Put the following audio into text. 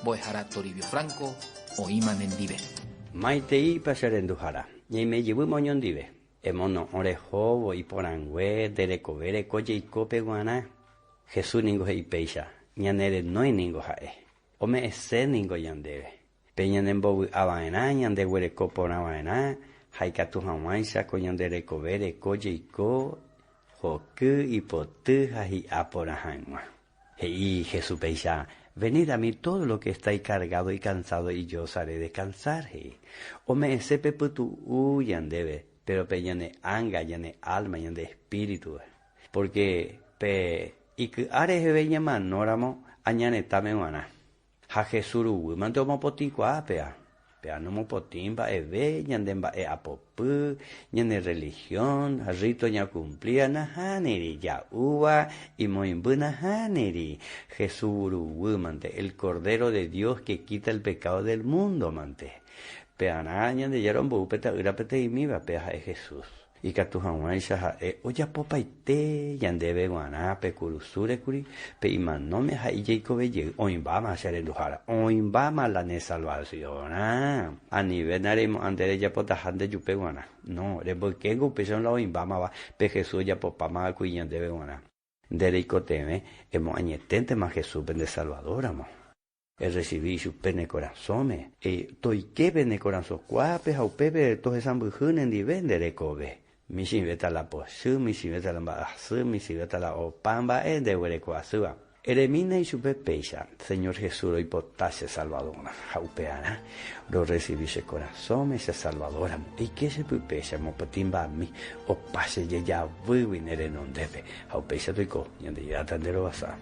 Boejara Toribio Franco, Oíman en Dive. Maitei pasarenduhara, ñaime llevo moñón dive. Emono orejobo y porangüe, derecovere, coye y cope guaná. Jesús ningo he ipeisha, ñanere no hay ningo jae. Ome ese ningo yandeve. Peñanembo avaena, ñande huereco por avaena, haikatu hamaisha, coñandere covere, coye y co, joku y potu, jaji aporahanwa. Hei Jesús peisha, venid a mí todo lo que estáis cargado y cansado y yo os haré descansar. Ome ese peputu yandeve, pero peñane anga, yane alma, yane espíritu. Porque y que are veña manóramo, añane tamewana. Ha Jesuru, mantomo poticua, pea no mo potimba, ve, ñandemba apopu, ñane religión, rito ña cumplía, nahaneri, ya uva, y moimbuna haneri. Jesuru, mante, el Cordero de Dios que quita el pecado del mundo, mante. Peanaña de yarombo, peta, urapete y miba, pea es Jesús. Y catujamuaisha oya popaite yandebe guaná pe curusure curi pe imanome ha ijeikobe ye oimbama sharenduhara oimbama la ne salvación a nivel naremo andere ya potahande yupe guaná no rebokengo peson la oimbama va pe Jesús ya popama cu yandebe guaná dereicoteme hemos añetente más Jesús de Salvador amo el recibir su pene corazón toike pene corazón cuape jaupepe todos sambujunen di vendere kobe Misi veta la posu, misi veta la basu, misi veta la opamba, de huerecuazua. Eremina y su pepeisha, Señor Jesús, y potase salvadora, jaupeana, lo recibise corazón, ese salvadora, y que se pepeisha, mopotimba a mí, o pase ya, vuelve en el non debe, jaupeisha tuico, y ande ya tandero basa.